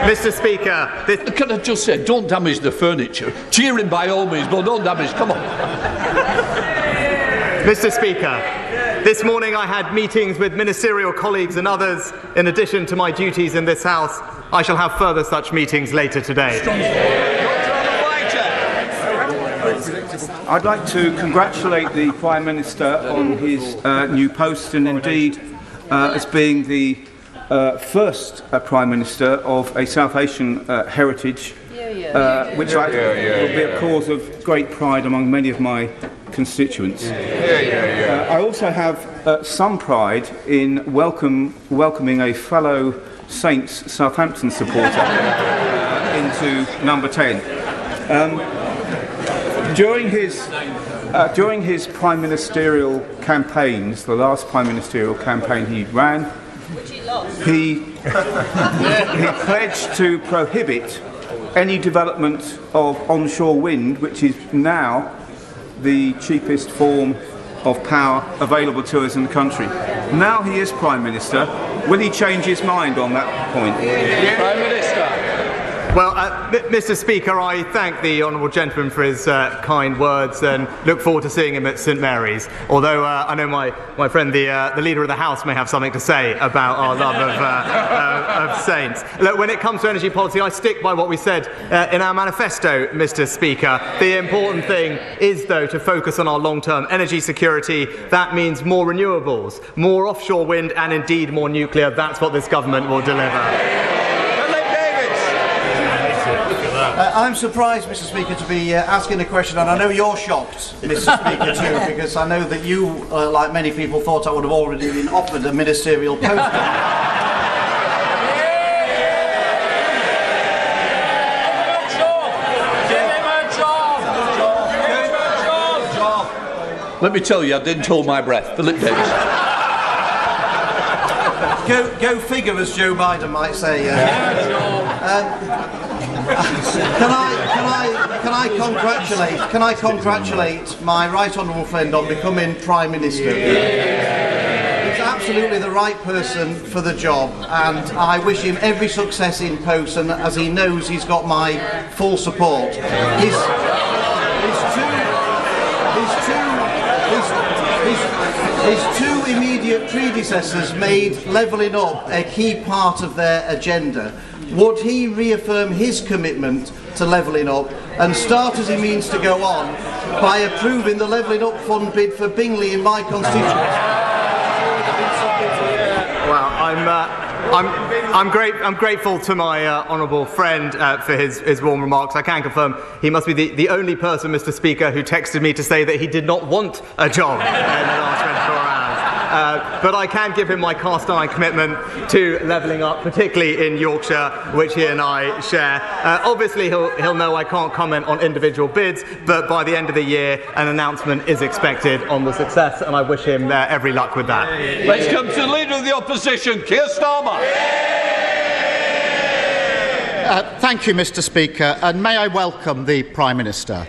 Mr. Speaker, Can I just say, don't damage the furniture. Cheer him by all means, but don't damage. Come on. Mr. Speaker, this morning I had meetings with ministerial colleagues and others. In addition to my duties in this House, I shall have further such meetings later today. I'd like to congratulate the Prime Minister on his new post, and indeed as being the first Prime Minister of a South Asian heritage, which will be a cause of great pride among many of my constituents. I also have some pride in welcoming a fellow Saints Southampton supporter into number 10. During his prime ministerial campaigns, the last prime ministerial campaign he ran, he pledged to prohibit any development of onshore wind, which is now the cheapest form of power available to us in the country. Now he is Prime Minister. Will he change his mind on that point? Prime Minister. Well, Mr. Speaker, I thank the honourable gentleman for his kind words and look forward to seeing him at St Mary's. Although I know my friend, the Leader of the House, may have something to say about our love of Saints. Look, when it comes to energy policy, I stick by what we said in our manifesto, Mr. Speaker. The important thing is, though, to focus on our long-term energy security. That means more renewables, more offshore wind, and indeed more nuclear. That's what this government will deliver. I'm surprised, Mr. Speaker, to be asking a question, and I know you're shocked, Mr. Speaker, too, because I know that you, like many people, thought I would have already been offered a ministerial post. Let me tell you, I didn't hold my breath. Philip Davis. Go figure, as Joe Biden might say. Can I congratulate my right honourable friend on becoming Prime Minister? He's absolutely the right person for the job, and I wish him every success in post, and as he knows, he's got my full support. His two immediate predecessors made levelling up a key part of their agenda. Would he reaffirm his commitment to levelling up and start, as he means to go on, by approving the levelling up fund bid for Bingley in my constituency? Well, I'm grateful to my honourable friend for his warm remarks. I can confirm he must be the only person, Mr. Speaker, who texted me to say that he did not want a job in the last 24 hours. But I can give him my cast iron commitment to levelling up, particularly in Yorkshire, which he and I share. Obviously, he'll know I can't comment on individual bids, but by the end of the year, an announcement is expected on the success, and I wish him every luck with that. Let's come to the Leader of the Opposition, Keir Starmer. Thank you, Mr. Speaker, and may I welcome the Prime Minister.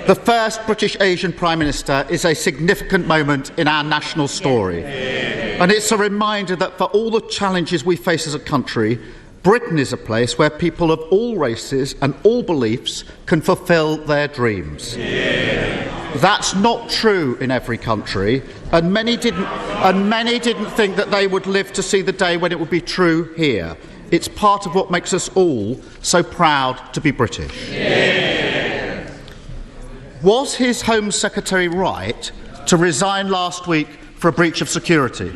The first British Asian Prime Minister is a significant moment in our national story. And it's a reminder that for all the challenges we face as a country, Britain is a place where people of all races and all beliefs can fulfil their dreams. That's not true in every country, and many didn't think that they would live to see the day when it would be true here. It's part of what makes us all so proud to be British. Was his Home Secretary right to resign last week for a breach of security?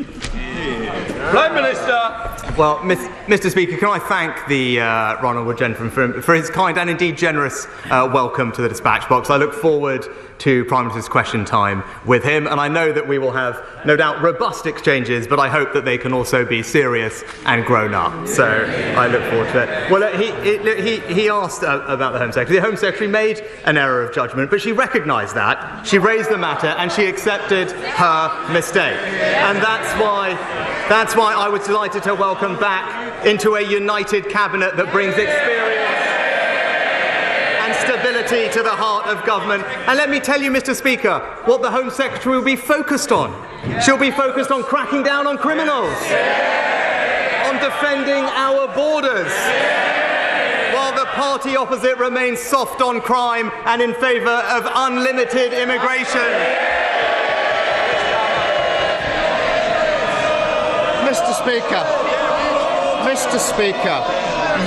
Prime Minister. Well, Mr. Speaker, can I thank the honourable gentleman for his kind and indeed generous welcome to the dispatch box. I look forward to Prime Minister's question time with him, and I know that we will have, no doubt, robust exchanges, but I hope that they can also be serious and grown up. So I look forward to it. Well, he asked about the Home Secretary. The Home Secretary made an error of judgment, but she recognised that. She raised the matter and she accepted her mistake. And that's why I was delighted to welcome back into a united cabinet that brings experience and stability to the heart of government. And let me tell you, Mr. Speaker, what the Home Secretary will be focused on. She'll be focused on cracking down on criminals, on defending our borders, while the party opposite remains soft on crime and in favour of unlimited immigration. Mr. Speaker,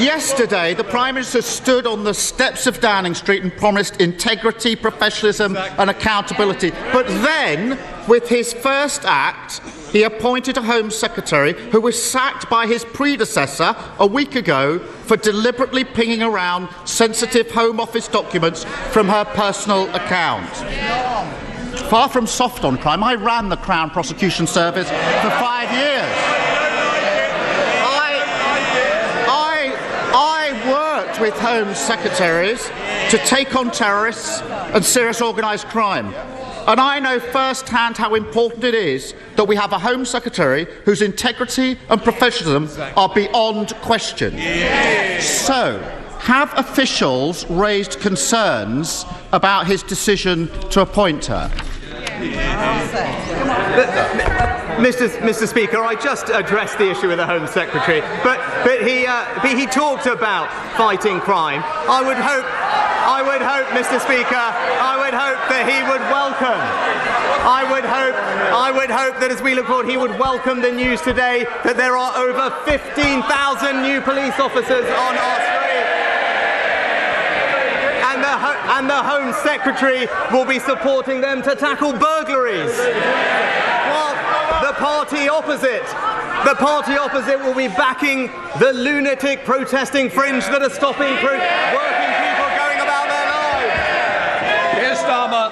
yesterday the Prime Minister stood on the steps of Downing Street and promised integrity, professionalism and accountability. But then, with his first act, he appointed a Home Secretary who was sacked by his predecessor a week ago for deliberately pinging around sensitive Home Office documents from her personal account. Far from soft on crime, I ran the Crown Prosecution Service for 5 years. I worked with Home Secretaries to take on terrorists and serious organised crime. And I know firsthand how important it is that we have a Home Secretary whose integrity and professionalism are beyond question. So, have officials raised concerns about his decision to appoint her? Mr. Speaker, I just addressed the issue with the Home Secretary, but he talked about fighting crime. I would hope, Mr. Speaker, I would hope that he would welcome. I would hope that as we look forward, he would welcome the news today that there are over 15,000 new police officers on our street. And the Home Secretary will be supporting them to tackle burglaries. While the party opposite will be backing the lunatic protesting fringe that are stopping working people going about their lives. Keir Starmer.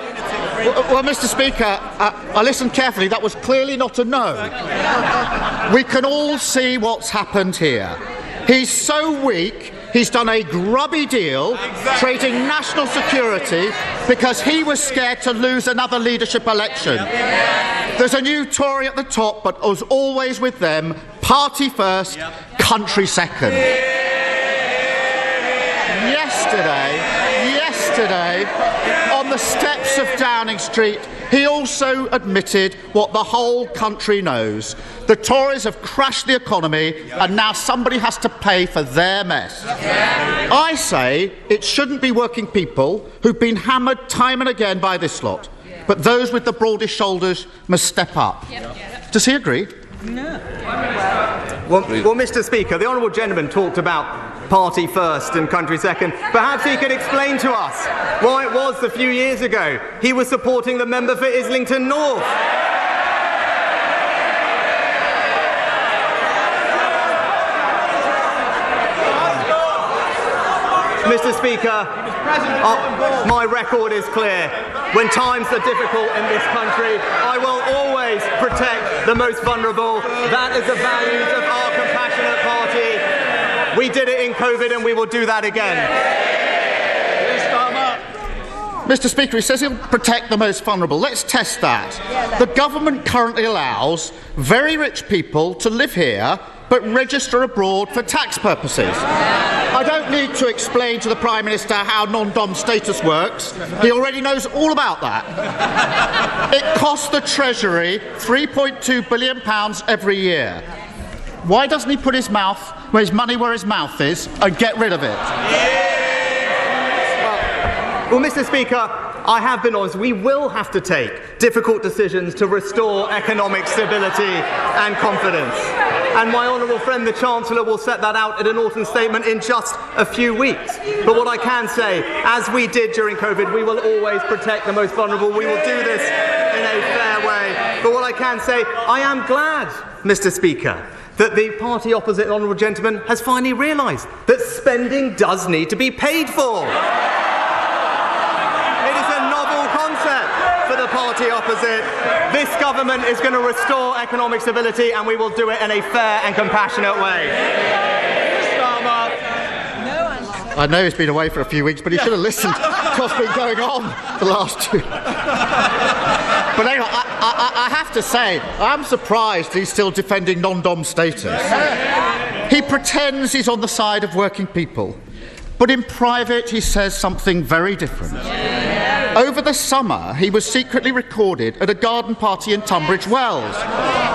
Well, Mr. Speaker, I listened carefully. That was clearly not a no. We can all see what's happened here. He's so weak, he's done a grubby deal, trading national security because he was scared to lose another leadership election. There's a new Tory at the top, but as always with them, party first, country second. Yesterday, on the steps of Downing Street, he also admitted what the whole country knows. The Tories have crashed the economy and now somebody has to pay for their mess. I say it shouldn't be working people who've been hammered time and again by this lot, but those with the broadest shoulders must step up. Does he agree? No. Well, Mr. Speaker, the honourable gentleman talked about party first and country second. Perhaps he could explain to us why it was a few years ago he was supporting the member for Islington North. Mr. Speaker, my record is clear. When times are difficult in this country, I will always protect the most vulnerable. That is the values of our compassionate party. We did it in COVID and we will do that again. Mr. Speaker, he says he'll protect the most vulnerable. Let's test that. The government currently allows very rich people to live here but register abroad for tax purposes. I don't need to explain to the Prime Minister how non-dom status works. He already knows all about that. It costs the Treasury £3.2 billion every year. Why doesn't he put his money where his mouth is and get rid of it? Well, Mr. Speaker, I have been honest. We will have to take difficult decisions to restore economic stability and confidence. And my honourable friend, the Chancellor, will set that out in an autumn statement in just a few weeks. But what I can say, as we did during COVID, we will always protect the most vulnerable. We will do this in a fair way. But what I can say, I am glad, Mr. Speaker, that the party opposite, the honourable gentleman, has finally realised that spending does need to be paid for. For the party opposite, this government is going to restore economic stability and we will do it in a fair and compassionate way. I know he's been away for a few weeks, but he should have listened to what's been going on the last 2. But anyway, I have to say, I'm surprised he's still defending non-dom status. He pretends he's on the side of working people, but in private he says something very different. Over the summer, he was secretly recorded at a garden party in Tunbridge Wells,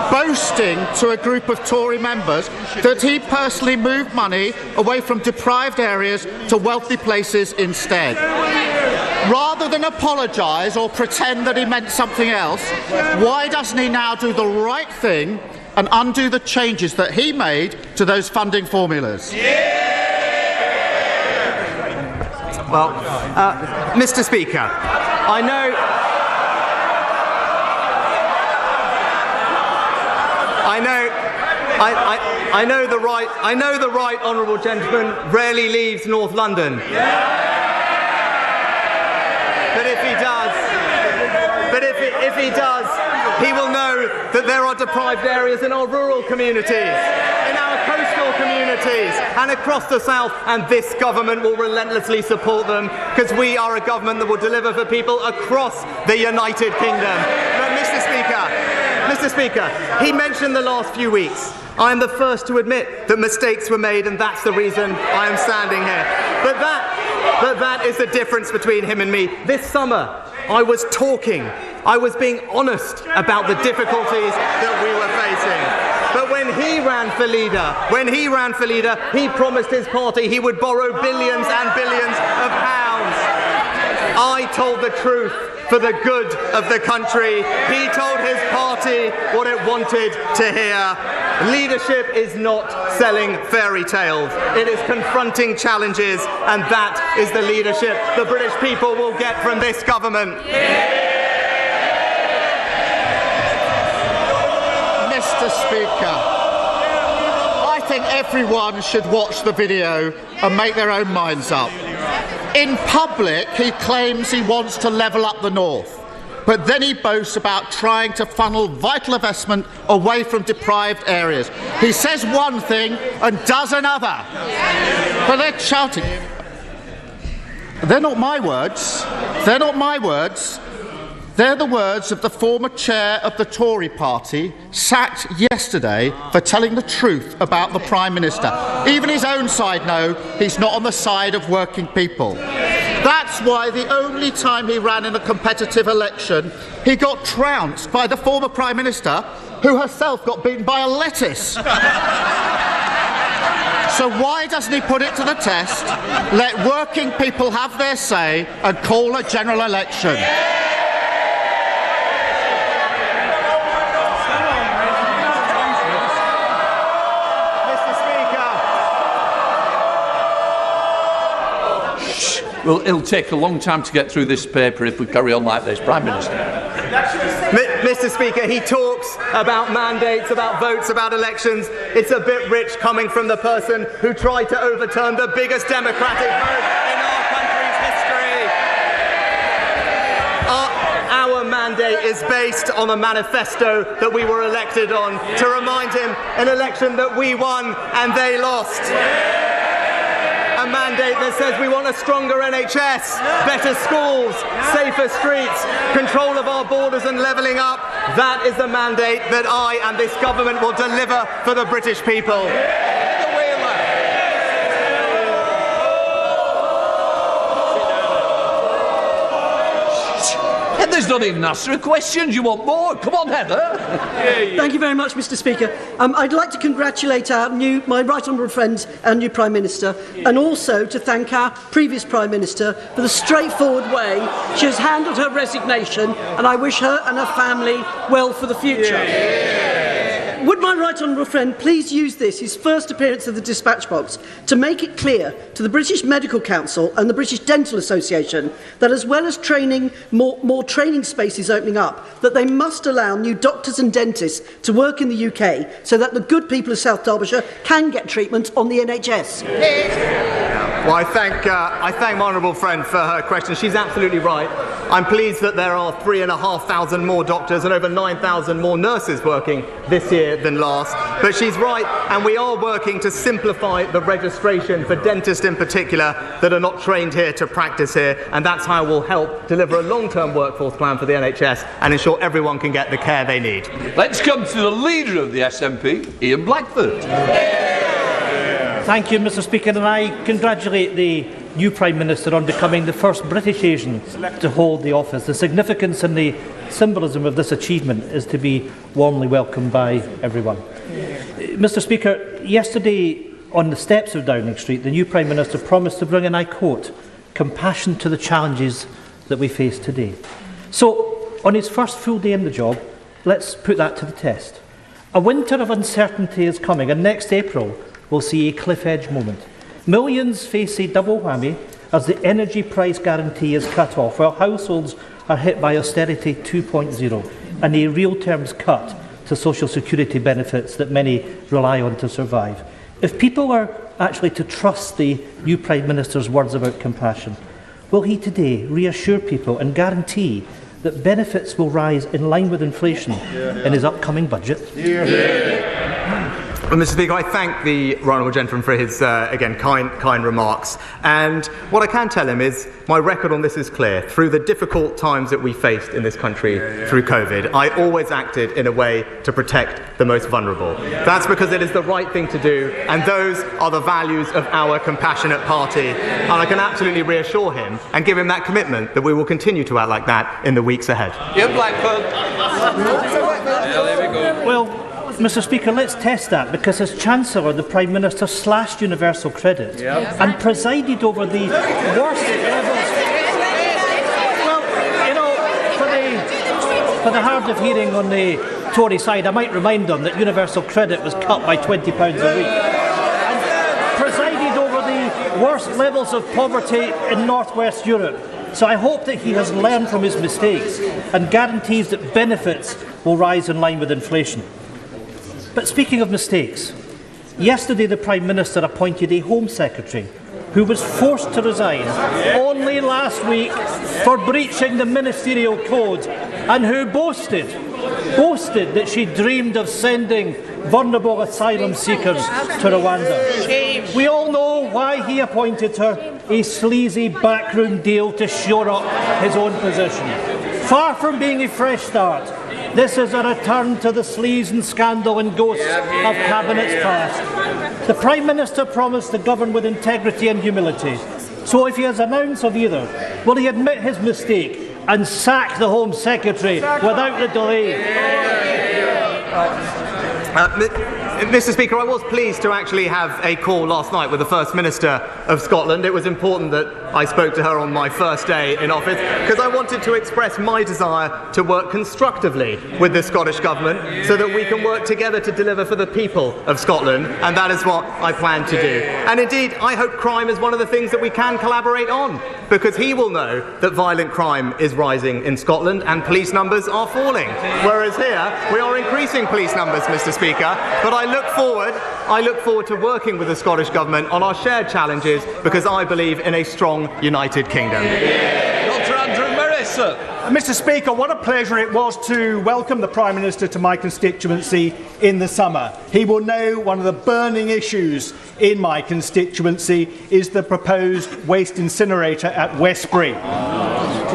boasting to a group of Tory members that he personally moved money away from deprived areas to wealthy places instead. Rather than apologise or pretend that he meant something else, why doesn't he now do the right thing and undo the changes that he made to those funding formulas? Well, Mr. Speaker, I know the right honourable gentleman rarely leaves North London. But if he does, he will know that there are deprived areas in our rural communities, in our coastal communities, and across the south, and this government will relentlessly support them, because we are a government that will deliver for people across the United Kingdom. But Mr. Speaker, he mentioned the last few weeks. I am the first to admit that mistakes were made, and that's the reason I am standing here. But that is the difference between him and me. This summer, I was being honest about the difficulties that we were facing. But when he ran for leader, he promised his party he would borrow billions and billions of pounds. I told the truth for the good of the country. He told his party what it wanted to hear. Leadership is not selling fairy tales. It is confronting challenges, and that is the leadership the British people will get from this government. Mr. Speaker, I think everyone should watch the video and make their own minds up. In public, he claims he wants to level up the north, but then he boasts about trying to funnel vital investment away from deprived areas. He says one thing and does another. But they're shouting. They're not my words. They're not my words. They're the words of the former chair of the Tory party, sacked yesterday for telling the truth about the Prime Minister. Even his own side know he's not on the side of working people. That's why the only time he ran in a competitive election, he got trounced by the former Prime Minister, who herself got beaten by a lettuce. So why doesn't he put it to the test, let working people have their say and call a general election? Well, it'll take a long time to get through this paper if we carry on like this, Prime Minister. Mr. Speaker, he talks about mandates, about votes, about elections. It's a bit rich coming from the person who tried to overturn the biggest democratic vote in our country's history. Our mandate is based on a manifesto that we were elected on, to remind him an election that we won and they lost. A mandate that says we want a stronger NHS, better schools, safer streets, control of our borders and levelling up. That is the mandate that I and this government will deliver for the British people. Heather's not even asked her a question. You want more? Come on, Heather. Thank you very much, Mr. Speaker. I'd like to congratulate my right honourable friend and new Prime Minister, and also to thank our previous Prime Minister for the straightforward way she has handled her resignation, and I wish her and her family well for the future. Would my right honourable friend please use this, his first appearance of the dispatch box, to make it clear to the British Medical Council and the British Dental Association that, as well as training, more training spaces opening up, that they must allow new doctors and dentists to work in the UK so that the good people of South Derbyshire can get treatment on the NHS. Well, I thank my honourable friend for her question. She's absolutely right. I'm pleased that there are 3,500 more doctors and over 9,000 more nurses working this year than last. But she's right, and we are working to simplify the registration for dentists in particular that are not trained here to practice here, and that's how we'll help deliver a long-term workforce plan for the NHS and ensure everyone can get the care they need. Let's come to the leader of the SNP, Ian Blackford. Thank you, Mr. Speaker, and I congratulate the new Prime Minister on becoming the first British Asian to hold the office. The significance and the symbolism of this achievement is to be warmly welcomed by everyone. Mr. Speaker, yesterday on the steps of Downing Street, the new Prime Minister promised to bring, and I quote, compassion to the challenges that we face today. So, on his first full day in the job, let's put that to the test. A winter of uncertainty is coming, and next April will see a cliff-edge moment. Millions face a double whammy as the energy price guarantee is cut off, while households are hit by austerity 2.0 and a real terms cut to social security benefits that many rely on to survive. If people are actually to trust the new Prime Minister's words about compassion, will he today reassure people and guarantee that benefits will rise in line with inflation in his upcoming budget? Well, Mr. Speaker, I thank the Honourable Gentleman for his, again, kind remarks. And what I can tell him is my record on this is clear. Through the difficult times that we faced in this country through COVID, I always acted in a way to protect the most vulnerable. That's because it is the right thing to do, and those are the values of our compassionate party. And I can absolutely reassure him and give him that commitment that we will continue to act like that in the weeks ahead. Yeah, Blackburn. Yeah, there we go. Well, Mr. Speaker, let's test that, because as Chancellor, the Prime Minister slashed universal credit and presided over the worst levels. Well, you know, for the hard of hearing on the Tory side, I might remind them that universal credit was cut by £20 a week and presided over the worst levels of poverty in North West Europe. So I hope that he has learned from his mistakes and guarantees that benefits will rise in line with inflation. But speaking of mistakes, yesterday the Prime Minister appointed a Home Secretary who was forced to resign only last week for breaching the ministerial code, and who boasted that she dreamed of sending vulnerable asylum seekers to Rwanda. We all know why he appointed her, a sleazy backroom deal to shore up his own position. Far from being a fresh start, this is a return to the sleaze and scandal and ghosts of cabinets past. The Prime Minister promised to govern with integrity and humility. So if he has an ounce of either, will he admit his mistake and sack the Home Secretary without the delay? Mr. Speaker, I was pleased to actually have a call last night with the First Minister of Scotland. It was important that I spoke to her on my first day in office because I wanted to express my desire to work constructively with the Scottish Government so that we can work together to deliver for the people of Scotland, and that is what I plan to do. And indeed, I hope crime is one of the things that we can collaborate on, because he will know that violent crime is rising in Scotland and police numbers are falling. Whereas here, we are increasing police numbers, Mr. Speaker. But I look forward to working with the Scottish Government on our shared challenges, because I believe in a strong United Kingdom. Dr. Andrew Mercer. Mr. Speaker, what a pleasure it was to welcome the Prime Minister to my constituency in the summer. He will know one of the burning issues in my constituency is the proposed waste incinerator at Westbury.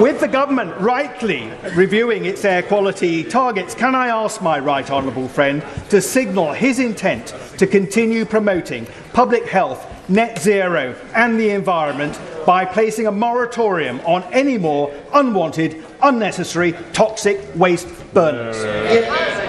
With the government rightly reviewing its air quality targets, can I ask my right honourable friend to signal his intent to continue promoting public health, net zero and the environment by placing a moratorium on any more unwanted, unnecessary, toxic waste burners?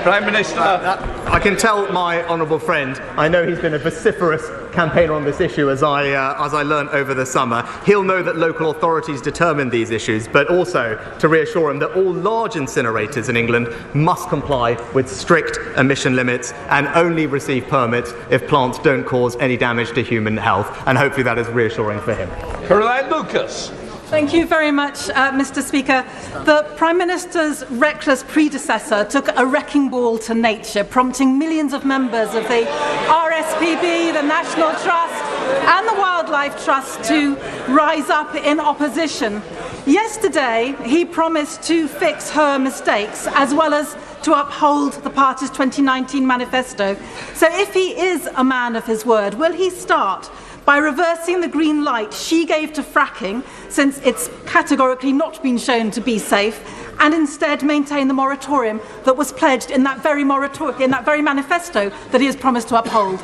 Prime Minister. I can tell my honourable friend, I know he's been a vociferous campaigner on this issue as I learned over the summer. He'll know that local authorities determine these issues, but also to reassure him that all large incinerators in England must comply with strict emission limits and only receive permits if plants don't cause any damage to human health, and hopefully that is reassuring for him. Caroline Lucas. Thank you very much, Mr. Speaker. The Prime Minister's reckless predecessor took a wrecking ball to nature, prompting millions of members of the RSPB, the National Trust and the Wildlife Trust to rise up in opposition. Yesterday, he promised to fix her mistakes as well as to uphold the party's 2019 manifesto. So if he is a man of his word, will he start by reversing the green light she gave to fracking, since it's categorically not been shown to be safe, and instead maintain the moratorium that was pledged in that very manifesto that he has promised to uphold?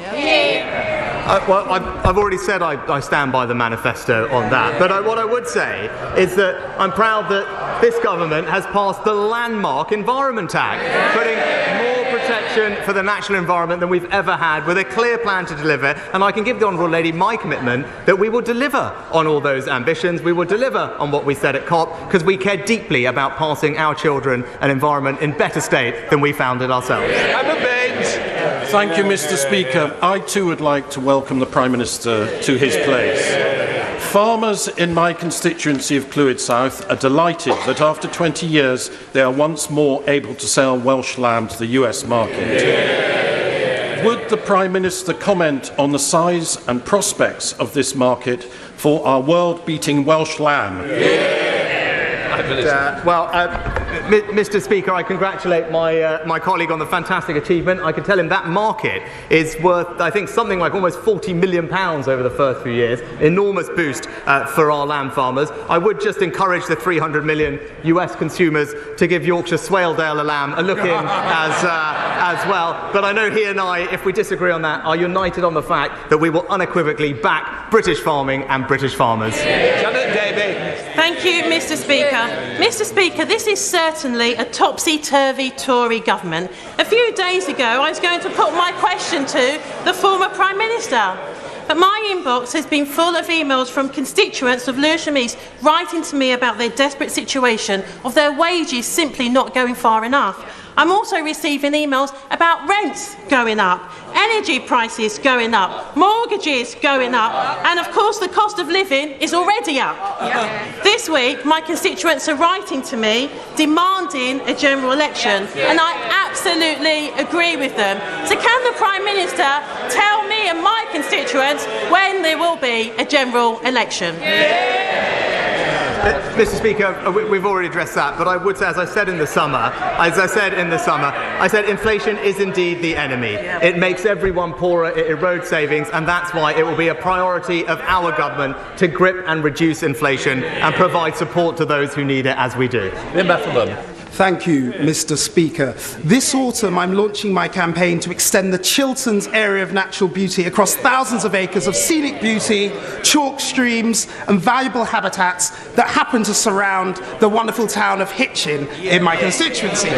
Well, I've already said I stand by the manifesto on that, but what I would say is that I'm proud that this government has passed the landmark Environment Act, putting more protection for the natural environment than we've ever had, with a clear plan to deliver. And I can give the Honourable Lady my commitment that we will deliver on all those ambitions. We will deliver on what we said at COP, because we care deeply about passing our children an environment in better state than we found it ourselves. Thank you, Mr. Speaker. I too would like to welcome the Prime Minister to his place. Farmers in my constituency of Clwyd South are delighted that after 20 years they are once more able to sell Welsh lamb to the US market. Would the Prime Minister comment on the size and prospects of this market for our world-beating Welsh lamb? Mr. Speaker, I congratulate my colleague on the fantastic achievement. I can tell him that market is worth, I think, something like almost £40 million over the first few years. Enormous boost for our lamb farmers. I would just encourage the 300 million US consumers to give Yorkshire Swaledale a lamb a look in as well. But I know he and I, if we disagree on that, are united on the fact that we will unequivocally back British farming and British farmers. Thank you, Mr. Speaker. Mr. Speaker, this is certainly a topsy-turvy Tory government. A few days ago, I was going to put my question to the former Prime Minister. But my inbox has been full of emails from constituents of Lewisham East writing to me about their desperate situation of their wages simply not going far enough. I'm also receiving emails about rents going up, energy prices going up, mortgages going up, and of course the cost of living is already up. This week my constituents are writing to me demanding a general election, and I absolutely agree with them. So can the Prime Minister tell me and my constituents when there will be a general election? Mr. Speaker, we've already addressed that, but I would say, as I said in the summer, I said inflation is indeed the enemy. It makes everyone poorer, it erodes savings, and that's why it will be a priority of our government to grip and reduce inflation and provide support to those who need it, as we do. Thank you, Mr. Speaker. This autumn, I'm launching my campaign to extend the Chilterns area of natural beauty across thousands of acres of scenic beauty, chalk streams and valuable habitats that happen to surround the wonderful town of Hitchin in my constituency.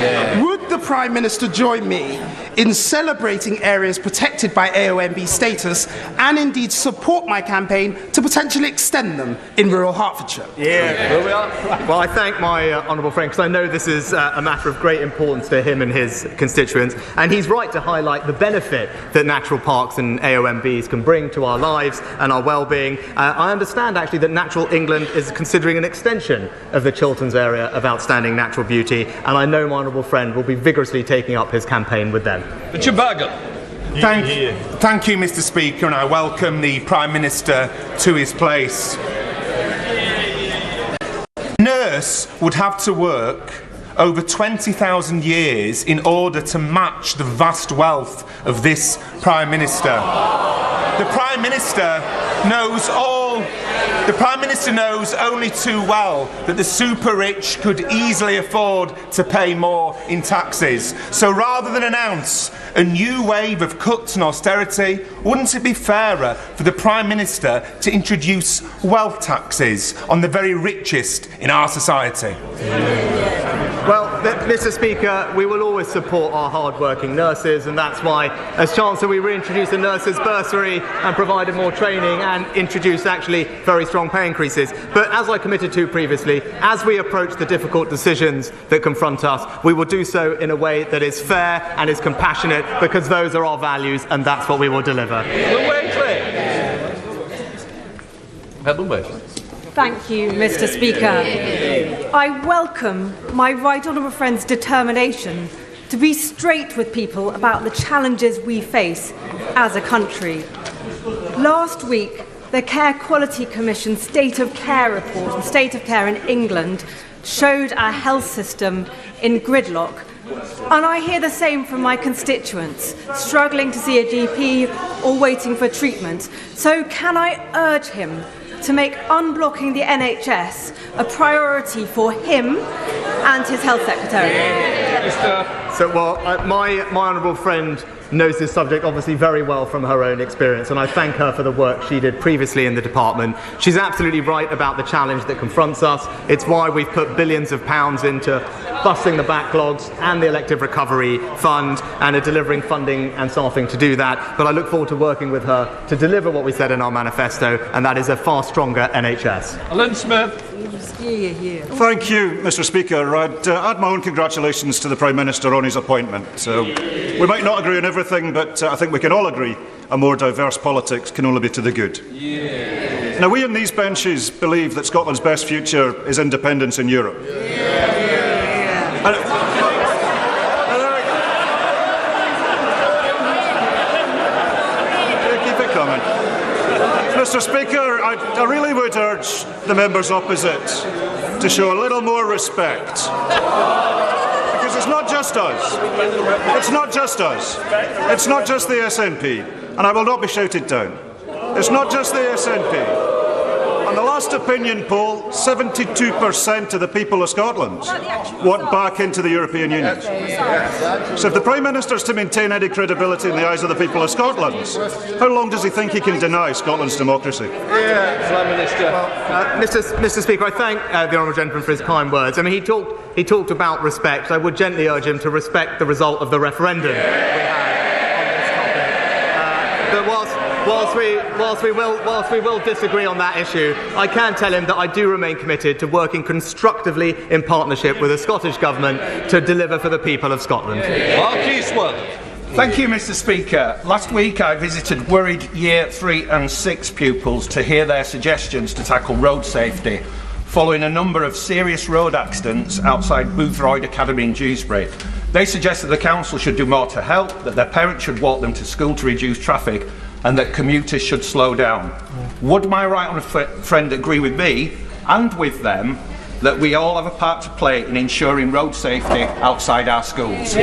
Would the Prime Minister join me in celebrating areas protected by AONB status and indeed support my campaign to potentially extend them in rural Hertfordshire? Well, I thank my honourable friend, because I know this is a matter of great importance to him and his constituents, and he's right to highlight the benefit that natural parks and AONBs can bring to our lives and our well-being. I understand actually that Natural England is considering an extension of the Chilterns area of outstanding natural beauty, and I know my honourable friend will be vigorously taking up his campaign with them. Thank you, Mr. Speaker, and I welcome the Prime Minister to his place. Nurse would have to work over 20,000 years in order to match the vast wealth of this Prime Minister. The Prime Minister knows only too well that the super rich could easily afford to pay more in taxes. So rather than announce a new wave of cuts and austerity, wouldn't it be fairer for the Prime Minister to introduce wealth taxes on the very richest in our society? Well, Mr. Speaker, we will always support our hard-working nurses, and that's why, as Chancellor, we reintroduced the nurses' bursary and provided more training and introduced actually very strong pay increases. But as I committed to previously, as we approach the difficult decisions that confront us, we will do so in a way that is fair and is compassionate, because those are our values, and that's what we will deliver. Thank you, Mr. Speaker. I welcome my right honourable friend's determination to be straight with people about the challenges we face as a country. Last week, the Care Quality Commission State of Care report on state of care in England showed our health system in gridlock. And I hear the same from my constituents, struggling to see a GP or waiting for treatment. So can I urge him to make unblocking the NHS a priority for him and his Health Secretary. My honourable friend knows this subject obviously very well from her own experience, and I thank her for the work she did previously in the department. She's absolutely right about the challenge that confronts us. It's why we've put billions of pounds into busting the backlogs and the elective recovery fund and are delivering funding and staffing to do that. But I look forward to working with her to deliver what we said in our manifesto, and that is a far stronger NHS. Alan Smith. Thank you, Mr. Speaker. I'd add my own congratulations to the Prime Minister on his appointment. We might not agree on everything, but I think we can all agree a more diverse politics can only be to the good. Now, we in these benches believe that Scotland's best future is independence in Europe. Keep it coming. Mr. Speaker, I really would urge the members opposite to show a little more respect. Because it's not just us. It's not just us. It's not just the SNP. And I will not be shouted down. It's not just the SNP. On the last opinion poll, 72% of the people of Scotland want back into the European Union. So if the Prime Minister is to maintain any credibility in the eyes of the people of Scotland, how long does he think he can deny Scotland's democracy? Mr. Speaker, I thank the honourable gentleman for his kind words. I mean, he talked about respect. I would gently urge him to respect the result of the referendum we had on this topic. But whilst we will disagree on that issue, I can tell him that I do remain committed to working constructively in partnership with the Scottish Government to deliver for the people of Scotland. Thank you, Mr. Speaker. Last week I visited worried Year 3 and 6 pupils to hear their suggestions to tackle road safety following a number of serious road accidents outside Boothroyd Academy in Dewsbury. They suggested the council should do more to help, that their parents should walk them to school to reduce traffic, and that commuters should slow down. Would my right honourable friend agree with me and with them that we all have a part to play in ensuring road safety outside our schools?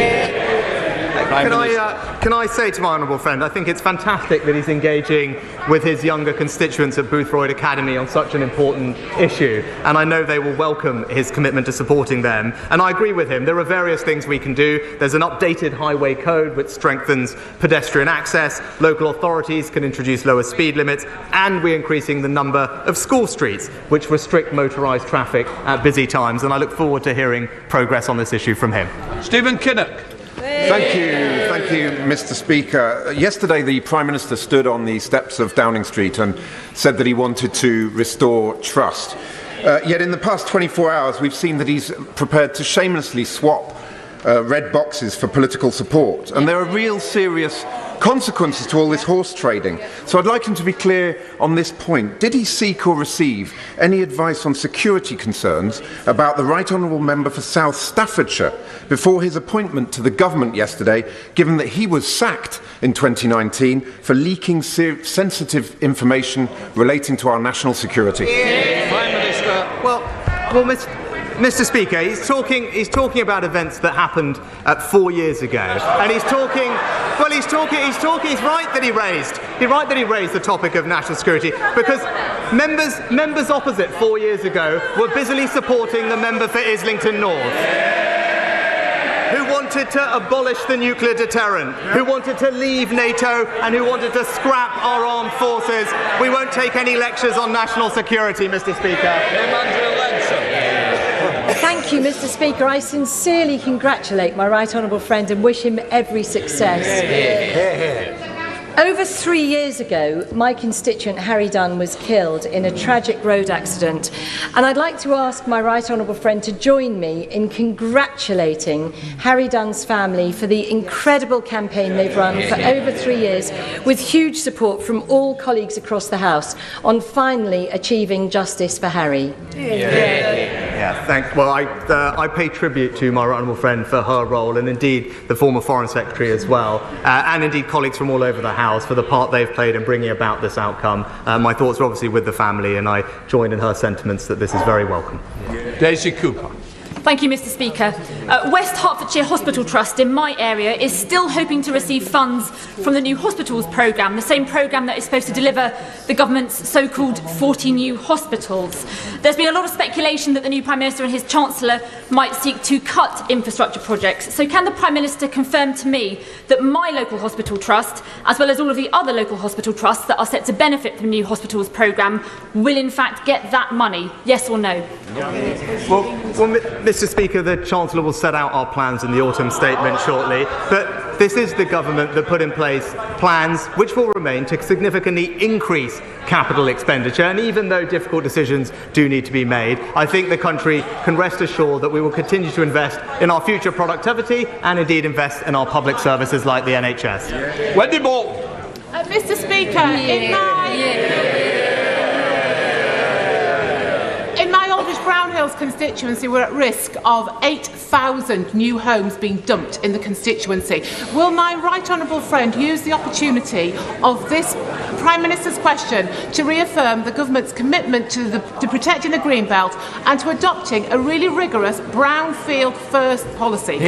Can I say to my honourable friend, I think it's fantastic that he's engaging with his younger constituents at Boothroyd Academy on such an important issue, and I know they will welcome his commitment to supporting them. And I agree with him. There are various things we can do. There's an updated highway code which strengthens pedestrian access. Local authorities can introduce lower speed limits, and we're increasing the number of school streets which restrict motorised traffic at busy times. And I look forward to hearing progress on this issue from him. Stephen Kinnock. Thank you, Mr. Speaker. Yesterday, the Prime Minister stood on the steps of Downing Street and said that he wanted to restore trust. Yet in the past 24 hours, we've seen that he's prepared to shamelessly swap red boxes for political support. And there are real serious consequences to all this horse trading. So I'd like him to be clear on this point. Did he seek or receive any advice on security concerns about the Right Honourable Member for South Staffordshire before his appointment to the government yesterday, given that he was sacked in 2019 for leaking sensitive information relating to our national security? Prime Minister. Well, Mr. Speaker, he's talking about events that happened 4 years ago, and he's right that he raised the topic of national security, because members opposite 4 years ago were busily supporting the member for Islington North, who wanted to abolish the nuclear deterrent, who wanted to leave NATO, and who wanted to scrap our armed forces. We won't take any lectures on national security, Mr. Speaker. Thank you, Mr. Speaker. I sincerely congratulate my right honourable friend and wish him every success. Over 3 years ago, my constituent Harry Dunn was killed in a tragic road accident, and I'd like to ask my right honourable friend to join me in congratulating Harry Dunn's family for the incredible campaign they've run for over 3 years, with huge support from all colleagues across the House on finally achieving justice for Harry. Well, I pay tribute to my right honourable friend for her role, and indeed the former Foreign Secretary as well, and indeed colleagues from all over the House for the part they've played in bringing about this outcome. My thoughts are obviously with the family, and I join in her sentiments that this is very welcome. Daisy Cooper. Thank you, Mr. Speaker. West Hertfordshire Hospital Trust in my area is still hoping to receive funds from the new hospitals programme, the same programme that is supposed to deliver the government's so-called 40 new hospitals. There's been a lot of speculation that the new Prime Minister and his Chancellor might seek to cut infrastructure projects. So can the Prime Minister confirm to me that my local hospital trust, as well as all of the other local hospital trusts that are set to benefit from the new hospitals programme, will in fact get that money? Yes or no? Well, Mr. Speaker, the Chancellor will set out our plans in the autumn statement shortly, but this is the government that put in place plans which will remain to significantly increase capital expenditure, and even though difficult decisions do need to be made, I think the country can rest assured that we will continue to invest in our future productivity and indeed invest in our public services like the NHS. Wendy Moore. Mr. Speaker, in my Aldridge Brown Hills constituency, we're at risk of 8,000 new homes being dumped in the constituency. Will my right honourable friend use the opportunity of this Prime Minister's question to reaffirm the government's commitment to protecting the Greenbelt and to adopting a really rigorous brownfield first policy?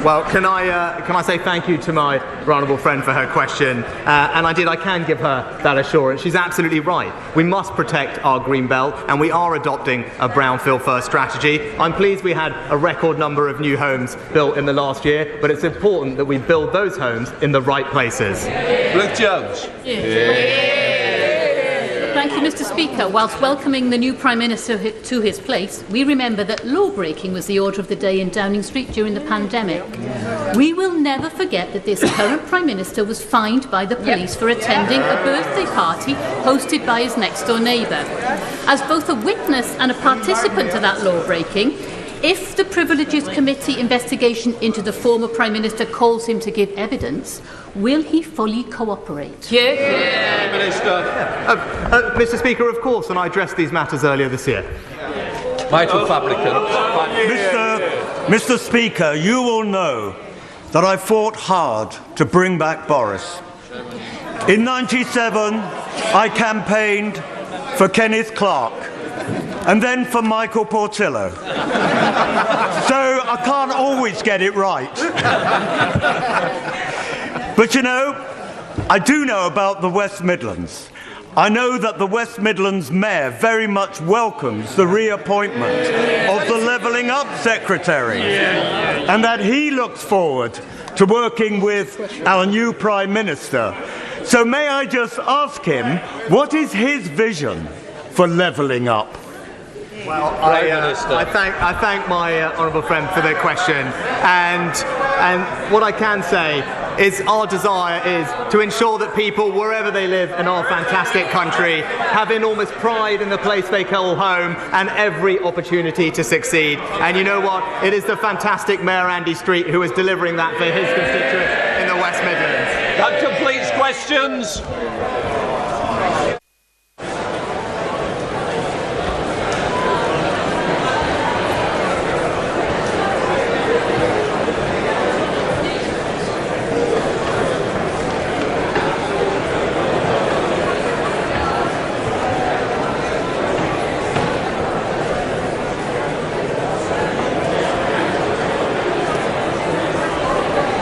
Well, can I say thank you to my honourable friend for her question, and I can give her that assurance. She's absolutely right. We must protect our green belt, and we are adopting a brownfield first strategy. I'm pleased we had a record number of new homes built in the last year, but it's important that we build those homes in the right places. Luke Jones. Thank you, Mr. Speaker. Whilst welcoming the new Prime Minister to his place, we remember that law-breaking was the order of the day in Downing Street during the pandemic. We will never forget that this current Prime Minister was fined by the police for attending a birthday party hosted by his next-door neighbour. As both a witness and a participant to that law-breaking, if the Privileges Committee investigation into the former Prime Minister calls him to give evidence, will he fully cooperate? Mr. Speaker, of course, and I addressed these matters earlier this year. Michael Fabricant. Mr. Speaker, you will know that I fought hard to bring back Boris. In '97, I campaigned for Kenneth Clarke, and then for Michael Portillo. So I can't always get it right. But you know, I do know about the West Midlands. I know that the West Midlands Mayor very much welcomes the reappointment of the Levelling Up Secretary, and that he looks forward to working with our new Prime Minister. So may I just ask him, what is his vision for levelling up? Well, I thank my honourable friend for the question, and what I can say is our desire is to ensure that people, wherever they live in our fantastic country, have enormous pride in the place they call home and every opportunity to succeed. And you know what? It is the fantastic Mayor Andy Street who is delivering that for his constituents in the West Midlands. That completes questions.